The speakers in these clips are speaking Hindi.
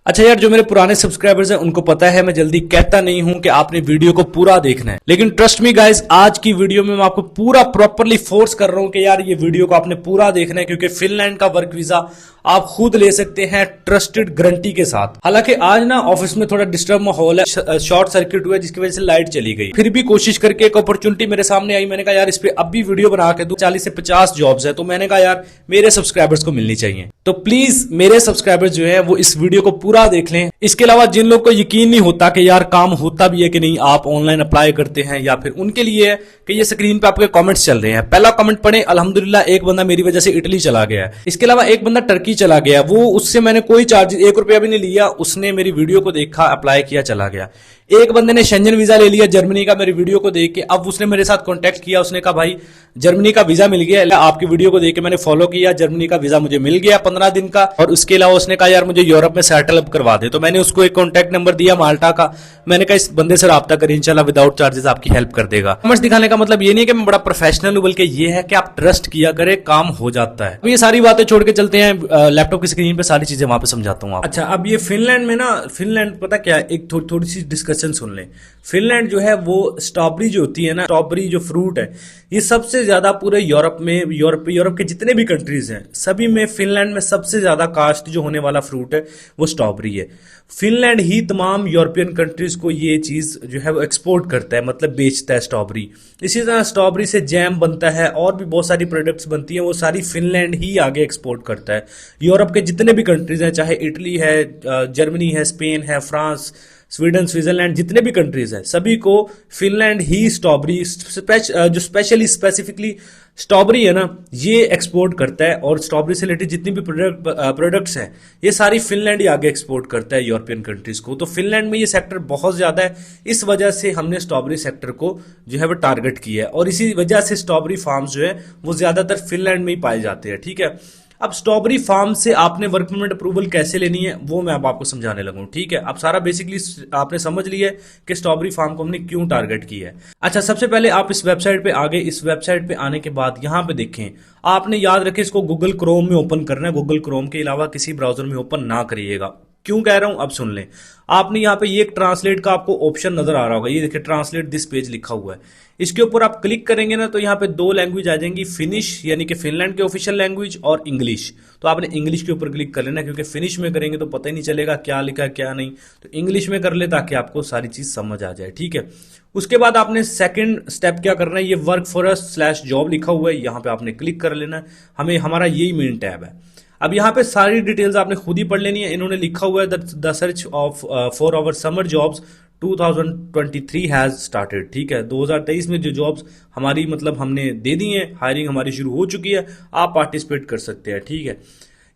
अच्छा यार, जो मेरे पुराने सब्सक्राइबर्स हैं उनको पता है मैं जल्दी कहता नहीं हूं कि आपने वीडियो को पूरा देखना है, लेकिन ट्रस्ट मी गाइस, आज की वीडियो में मैं आपको पूरा प्रॉपरली फोर्स कर रहा हूं कि यार ये वीडियो को आपने पूरा देखना है, क्योंकि फिनलैंड का वर्क वीजा आप खुद ले सकते हैं ट्रस्टेड गारंटी के साथ। हालांकि आज ना ऑफिस में थोड़ा डिस्टर्ब माहौल है, शॉर्ट सर्किट हुआ जिसकी वजह से लाइट चली गई। फिर भी कोशिश करके एक अपॉर्चुनिटी मेरे सामने आई, मैंने कहा यार इस पे अब भी वीडियो बना के दूं। 40 से 50 जॉब्स है, तो मैंने कहा यार मेरे सब्सक्राइबर्स को मिलनी चाहिए, तो प्लीज मेरे सब्सक्राइबर्स जो है वो इस वीडियो को पूरा देख लें। इसके अलावा जिन लोग को यकीन नहीं होता कि यार काम होता भी है कि नहीं, आप ऑनलाइन अप्लाई करते हैं, या फिर उनके लिए कि ये स्क्रीन पे आपके कमेंट्स चल रहे हैं। पहला कमेंट पढ़े, अल्हम्दुलिल्लाह एक बंदा मेरी वजह से इटली चला गया है, इसके अलावा एक बंदा टर्की चला गया, वो उससे मैंने कोई चार्जेस 1 रुपया भी नहीं लिया, उसने मेरी वीडियो को देखा, अप्लाई किया, चला गया। एक बंदे ने शेंजन वीजा ले लिया जर्मनी का, मेरी वीडियो को देख के, अब उसने मेरे साथ कांटेक्ट किया, उसने कहा भाई जर्मनी का वीजा मिल गया, आपकी वीडियो को देख के मैंने फॉलो किया, जर्मनी का वीजा मुझे मिल गया 15 दिन का। और उसके अलावा उसने कहा यार मुझे यूरोप में सेटल अप करवा दे, तो मैंने उसको एक कांटेक्ट नंबर दिया माल्टा का, मैंने कहा इस बंदे से रब्ता करें, इंशाल्लाह विदाउट चार्जेस आपकी हेल्प कर देगा। कमेंट्स दिखाने का मतलब ये नहीं है कि मैं बड़ा प्रोफेशनल हूं, बल्कि ये है कि आप ट्रस्ट किया करें, काम हो जाता है। अब ये सारी बातें छोड़ के चलते हैं लैपटॉप की स्क्रीन पे, सारी चीजें वहां पे समझाता हूं। अच्छा, अब ये फिनलैंड में ना, फिनलैंड पता क्या, एक थोड़ी सी डिस्कशन सुन लें। फिनलैंड जो है वो स्ट्रॉबेरी जो होती है ना, स्ट्रॉबेरी जो फ्रूट है, ये सबसे ज्यादा पूरे यूरोप में, यूरोप के जितने भी कंट्रीज हैं सभी में फिनलैंड में सबसे ज्यादा कास्ट जो होने वाला फ्रूट है वो स्ट्रॉबेरी है। फिनलैंड ही तमाम यूरोपियन कंट्रीज को ये चीज जो है वो एक्सपोर्ट करता है, मतलब बेचता है स्ट्रॉबेरी। इसी तरह स्ट्रॉबेरी से जैम बनता है और भी बहुत सारी प्रोडक्ट्स बनती हैं, वो सारी फिनलैंड ही आगे एक्सपोर्ट करता है। यूरोप के जितने भी कंट्रीज हैं, चाहे इटली है, जर्मनी है, स्पेन है, फ्रांस, स्वीडन, स्विट्जरलैंड, जितने भी कंट्रीज हैं सभी को फिनलैंड ही स्ट्रॉबेरी जो स्पेशली स्पेसिफिकली स्ट्रॉबेरी है ना, ये एक्सपोर्ट करता है। और स्ट्रॉबेरी से रिलेटेड जितनी भी प्रोडक्ट्स हैं ये सारी फिनलैंड ही आगे एक्सपोर्ट करता है यूरोपियन कंट्रीज को। तो फिनलैंड में ये सेक्टर बहुत ज्यादा है, इस वजह से हमने स्ट्रॉबेरी सेक्टर को जो है वो टारगेट किया है, और इसी वजह से स्ट्रॉबेरी फार्म्स जो है वो ज्यादातर फिनलैंड में ही पाए जाते हैं। ठीक है, अब स्ट्रॉबेरी फार्म से आपने वर्क परमिट अप्रूवल कैसे लेनी है वो मैं अब आपको समझाने लगूं। ठीक है, अब सारा बेसिकली आपने समझ लिया है कि स्ट्रॉबेरी फार्म को हमने क्यों टारगेट किया है। अच्छा, सबसे पहले आप इस वेबसाइट पे आ गए। इस वेबसाइट पे आने के बाद यहां पे देखें, आपने याद रखें इसको गूगल क्रोम में ओपन करना है, गूगल क्रोम के अलावा किसी ब्राउजर में ओपन ना करिएगा। क्यों कह रहा हूं अब सुन लें। आपने यहाँ पे ये एक ट्रांसलेट का आपको ऑप्शन नजर आ रहा होगा, ये देखिए ट्रांसलेट दिस पेज लिखा हुआ है। इसके ऊपर आप क्लिक करेंगे ना तो यहाँ पे 2 लैंग्वेज आ जाएंगी, फिनिश यानी कि फिनलैंड के ऑफिशियल लैंग्वेज, और इंग्लिश। तो आपने इंग्लिश के ऊपर क्लिक कर लेना, क्योंकि फिनिश में करेंगे तो पता ही नहीं चलेगा क्या लिखा है क्या नहीं, तो इंग्लिश में कर ले ताकि आपको सारी चीज समझ आ जाए। ठीक है, उसके बाद आपने सेकंड स्टेप क्या करना है, ये वर्क फॉर अस / जॉब लिखा हुआ है, यहाँ पे आपने क्लिक कर लेना है। हमें हमारा यही मेन टैब है। अब यहाँ पे सारी डिटेल्स आपने खुद ही पढ़ लेनी है। इन्होंने लिखा हुआ है the search of for our summer jobs 2023 has started. ठीक है, 2023 में जो जॉब्स हमारी मतलब हमने दे दी हैं, हायरिंग हमारी शुरू हो चुकी है, आप पार्टिसिपेट कर सकते हैं। ठीक है,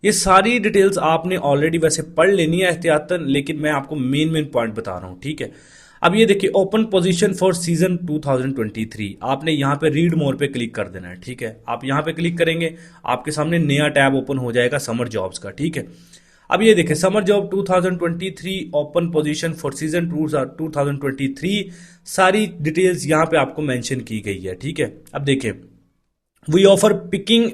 ये सारी डिटेल्स आपने ऑलरेडी वैसे पढ़ लेनी है एहतियातन, लेकिन मैं आपको मेन पॉइंट बता रहा हूँ। ठीक है, अब ये देखिए ओपन पोजीशन फॉर सीजन 2023, आपने यहाँ पे रीड मोर पे क्लिक कर देना है। ठीक है, आप यहाँ पे क्लिक करेंगे, आपके सामने नया टैब ओपन हो जाएगा समर जॉब्स का। ठीक है, अब ये देखिए summer job 2023 open position for season 2023, सारी डिटेल्स यहाँ पे आपको मेंशन की गई है। ठीक है, अब देखिए, we offer picking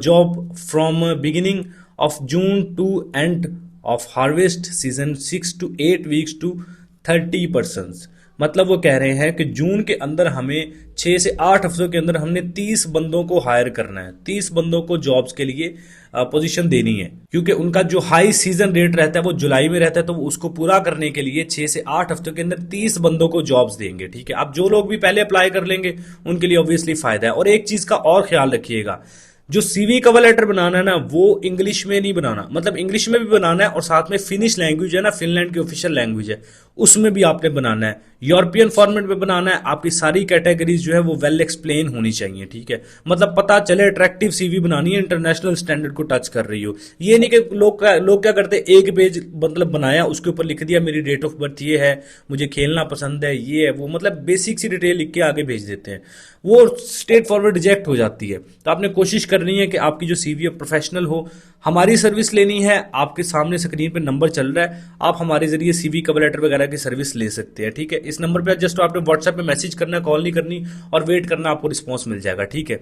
job from beginning of June to end of harvest season 6 to 8 weeks to 30 persons. मतलब वो कह रहे हैं कि जून के अंदर हमें 6 से 8 हफ्तों के अंदर हमने 30 बंदों को हायर करना है, 30 बंदों को जॉब्स के लिए पोजीशन देनी है, क्योंकि उनका जो हाई सीजन रेट रहता है वो जुलाई में रहता है, तो उसको पूरा करने के लिए 6 से 8 हफ्तों के अंदर 30 बंदों को जॉब्स देंगे। ठीक है, अब जो लोग भी पहले अप्लाई कर लेंगे उनके लिए ऑब्वियसली फायदा है। और एक चीज का और ख्याल रखिएगा, जो सीवी कवर लेटर बनाना है ना वो इंग्लिश में नहीं बनाना, मतलब इंग्लिश में भी बनाना है और साथ में फिनिश लैंग्वेज है ना, फिनलैंड की ऑफिशियल लैंग्वेज है, उसमें भी आपने बनाना है। यूरोपियन फॉर्मेट में बनाना है। आपकी सारी कैटेगरीज जो है वो वेल एक्सप्लेन होनी चाहिए। ठीक है, मतलब पता चले अट्रैक्टिव सीवी बनानी है, इंटरनेशनल स्टैंडर्ड को टच कर रही हो। ये नहीं कि लोग क्या करते, एक पेज मतलब बनाया, उसके ऊपर लिख दिया मेरी डेट ऑफ बर्थ ये है, मुझे खेलना पसंद है, ये है वो, मतलब बेसिक सी डिटेल लिख के आगे भेज देते हैं, वो स्ट्रेट फॉरवर्ड रिजेक्ट हो जाती है। तो आपने कोशिश करनी है कि आपकी जो सीवी प्रोफेशनल हो। हमारी सर्विस लेनी है, आपके सामने स्क्रीन पे नंबर चल रहा है, आप हमारे जरिए सीवी कवर लेटर वगैरह की सर्विस ले सकते हैं। ठीक है, इस नंबर पे जस्ट आपने व्हाट्सएप पे मैसेज करना, कॉल नहीं करनी, और वेट करना, आपको रिस्पॉन्स मिल जाएगा। ठीक है,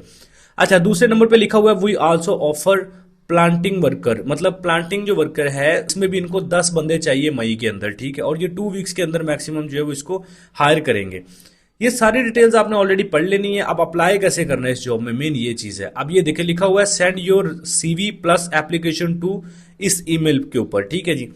अच्छा, दूसरे नंबर पे लिखा हुआ है we also offer planting worker, मतलब प्लांटिंग जो वर्कर है इसमें भी इनको 10 बंदे चाहिए मई के अंदर, ठीक है। और ये 2 वीक्स के अंदर मैक्सिमम जो है वो इसको हायर करेंगे। ये सारी डिटेल्स आपने ऑलरेडी पढ़ लेनी है। अब अप्लाई कैसे करना है इस जॉब में, मेन ये चीज है। अब ये देखिए लिखा हुआ है send your CV plus application to इस ईमेल के ऊपर, ठीक है जी।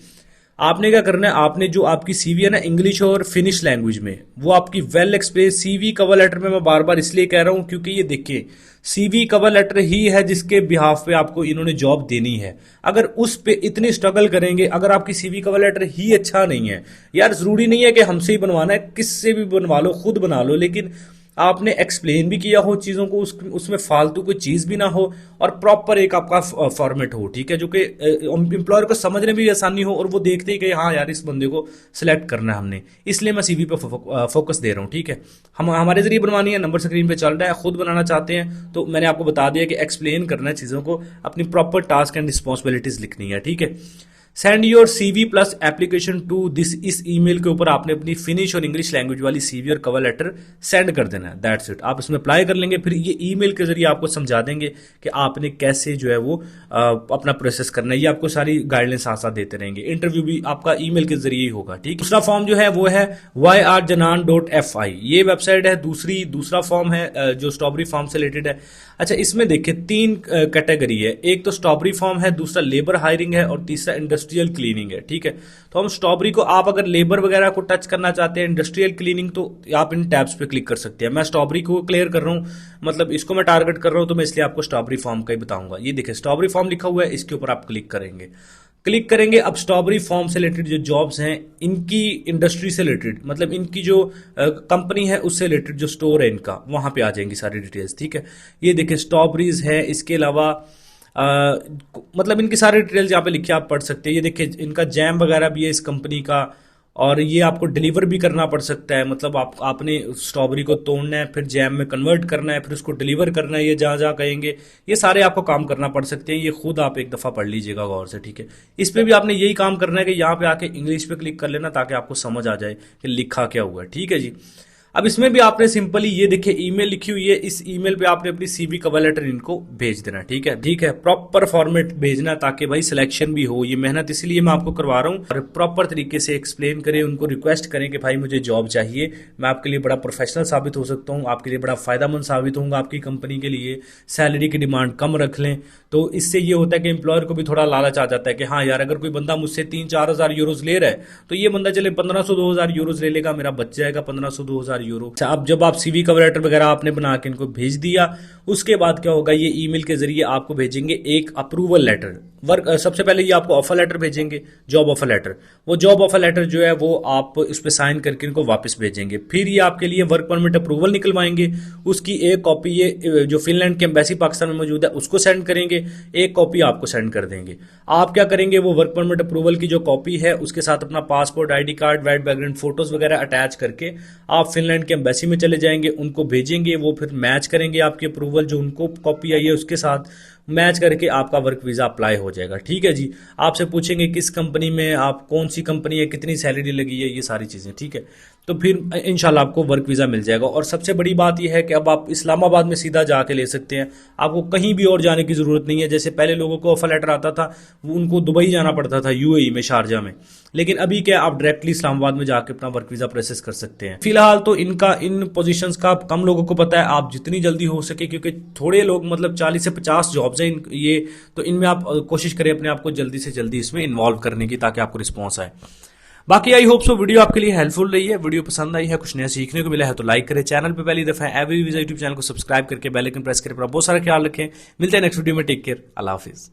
आपने क्या करना है, आपने जो आपकी CV है ना इंग्लिश और फिनिश लैंग्वेज में, वो आपकी well express CV cover letter में मैं बार बार इसलिए कह रहा हूं क्योंकि ये देखिए CV कवर लेटर ही है जिसके बिहाफ पे आपको इन्होंने जॉब देनी है। अगर उस पे इतनी स्ट्रगल करेंगे, अगर आपकी CV कवर लेटर ही अच्छा नहीं है, यार जरूरी नहीं है कि हमसे ही बनवाना है, किससे भी बनवा लो, खुद बना लो, लेकिन आपने एक्सप्लेन भी किया हो चीज़ों को, उसमें फालतू कोई चीज़ भी ना हो और प्रॉपर एक आपका फॉर्मेट हो, ठीक है, जो कि एम्प्लॉयर को समझने में भी आसानी हो और वो देखते ही कि हाँ यार इस बंदे को सिलेक्ट करना है हमने, इसलिए मैं CV पे फोकस दे रहा हूँ, ठीक है। हम हमारे जरिए बनवानी है, नंबर स्क्रीन पे चल रहा है, खुद बनाना चाहते हैं तो मैंने आपको बता दिया कि एक्सप्लेन करना है चीज़ों को, अपनी प्रॉपर टास्क एंड रिस्पॉन्सिबिलिटीज लिखनी है, ठीक है। Send your CV plus application to this, इस ईमेल के ऊपर आपने अपनी फिनिश और इंग्लिश लैंग्वेज वाली CV और कवर लेटर सेंड कर देना है, दैट्स इट। आप इसमें अप्लाई कर लेंगे, फिर ये ईमेल के जरिए आपको समझा देंगे कि आपने कैसे जो है वो अपना प्रोसेस करना है। ये आपको सारी गाइडलाइंस साथ साथ देते रहेंगे। इंटरव्यू भी आपका ईमेल के जरिए ही होगा, ठीक। दूसरा फॉर्म जो है वो है yrjanan.fi, ये वेबसाइट है। दूसरा फॉर्म है जो स्ट्रॉबेरी फॉर्म से रिलेटेड है। अच्छा, इसमें देखिए 3 कैटेगरी है, एक तो स्ट्रॉबेरी फॉर्म है, दूसरा लेबर हायरिंग है और तीसरा इंडस्ट्रियल क्लीनिंग है, ठीक है। तो हम स्ट्रॉबेरी को, आप अगर लेबर वगैरह को टच करना चाहते हैं, इंडस्ट्रियल क्लीनिंग, तो आप इन टैब्स पे क्लिक कर सकते हैं। मैं स्ट्रॉबेरी को क्लियर कर रहा हूँ, मतलब इसको मैं टारगेट कर रहा हूँ, तो मैं इसलिए आपको स्ट्रॉबेरी फॉर्म का ही बताऊंगा। ये देखिए स्ट्रॉबेरी फॉर्म लिखा हुआ है, इसके ऊपर आप क्लिक करेंगे। अब स्ट्रॉबेरी फॉर्म से रिलेटेड जो जॉब्स हैं, इनकी इंडस्ट्री से रिलेटेड, मतलब इनकी जो कंपनी है उससे रिलेटेड जो स्टोर है इनका, वहां पे आ जाएंगी सारी डिटेल्स, ठीक है। ये देखिए स्ट्रॉबेरीज है, इसके अलावा मतलब इनकी सारी डिटेल्स यहाँ पे लिखी आप पढ़ सकते हैं। ये देखिए इनका जैम वगैरह भी है इस कंपनी का, और ये आपको डिलीवर भी करना पड़ सकता है, मतलब आपने स्ट्रॉबेरी को तोड़ना है, फिर जैम में कन्वर्ट करना है, फिर उसको डिलीवर करना है, ये जहाँ जहाँ कहेंगे ये सारे आपको काम करना पड़ सकते हैं। ये खुद आप एक दफ़ा पढ़ लीजिएगा गौर से, ठीक है। इस पर भी आपने यही काम करना है कि यहाँ पे आके इंग्लिश पे क्लिक कर लेना ताकि आपको समझ आ जाए कि लिखा क्या हुआ है, ठीक है जी। अब इसमें भी आपने सिंपली ये देखिए ईमेल लिखी हुई है, इस ईमेल पे आपने अपनी CV कवर लेटर इनको भेज देना, ठीक है। प्रॉपर फॉर्मेट भेजना ताकि भाई सिलेक्शन भी हो। ये मेहनत इसलिए मैं आपको करवा रहा हूँ, और प्रॉपर तरीके से एक्सप्लेन करें, उनको रिक्वेस्ट करें कि भाई मुझे जॉब चाहिए, मैं आपके लिए बड़ा प्रोफेशनल साबित हो सकता हूँ, आपके लिए बड़ा फायदेमंद साबित होऊंगा आपकी कंपनी के लिए। सैलरी की डिमांड कम रख लें, तो इससे ये होता है कि एम्प्लॉयर को भी थोड़ा लालच आ जाता है कि हाँ यार अगर कोई बंदा मुझसे 3-4 हज़ार यूरोज ले रहा है तो ये बंदा चले 1500-2000 यूरोज ले लेगा, मेरा बच जाएगा 1500-2000 यूरो। अब जब आप CV कवर लेटर वगैरह आपने बना के इनको भेज दिया, उसके बाद क्या होगा, ये ईमेल के जरिए आपको भेजेंगे एक अप्रूवल लेटर। सबसे पहले ये आपको ऑफर लेटर भेजेंगे, जॉब ऑफर लेटर। वो जॉब ऑफर लेटर जो है वो आप इस पे साइन करके इनको वापस भेजेंगे। फिर ये आपके लिए वर्क परमिट अप्रूवल निकलवाएंगे, उसकी एक कॉपी ये जो फिनलैंड की एम्बेसी पाकिस्तान में मौजूद है उसको सेंड करेंगे, एक कॉपी आपको सेंड कर देंगे। आप क्या करेंगे, वो वर्क परमिट अप्रूवल की जो कॉपी है उसके साथ अपना passport, ID card, white background photos वगैरह अटैच करके आप फिनलैंड की एम्बेसी में चले जाएंगे, उनको भेजेंगे। वो फिर मैच करेंगे आपकी अप्रूवल जो उनको कॉपी आई है उसके साथ मैच करके आपका वर्क वीजा अप्लाई हो जाएगा, ठीक है जी। आपसे पूछेंगे किस कंपनी में, आप कौन सी कंपनी है, कितनी सैलरी लगी है, ये सारी चीजें, ठीक है। तो फिर इंशाल्लाह आपको वर्क वीजा मिल जाएगा। और सबसे बड़ी बात यह है कि अब आप इस्लामाबाद में सीधा जाके ले सकते हैं, आपको कहीं भी और जाने की जरूरत नहीं है। जैसे पहले लोगों को ऑफर लेटर आता था वो उनको दुबई जाना पड़ता था, UAE में, शारजा में, लेकिन अभी क्या आप डायरेक्टली इस्लामाबाद में जाके अपना वर्क वीजा प्रोसेस कर सकते हैं। फिलहाल तो इन पोजीशंस का कम लोगों को पता है, आप जितनी जल्दी हो सके, क्योंकि थोड़े लोग, मतलब 40 से 50 जॉब्स हैं ये, तो इनमें आप कोशिश करें अपने आप को जल्दी से जल्दी इसमें इन्वॉल्व करने की ताकि आपको रिस्पॉन्स आए। बाकी आई होप सो वीडियो आपके लिए हेल्पफुल रही है, वीडियो पसंद आई है, कुछ नया सीखने को मिला है तो लाइक करें, चैनल पे पहली दफा एवरी यूट्यूब चैनल को सब्सक्राइब करके बेल आइकन प्रेस करें, बहुत सारा ख्याल रखें। मिलते हैं नेक्स्ट वीडियो में, टेक केयर, अल्लाह हाफिज।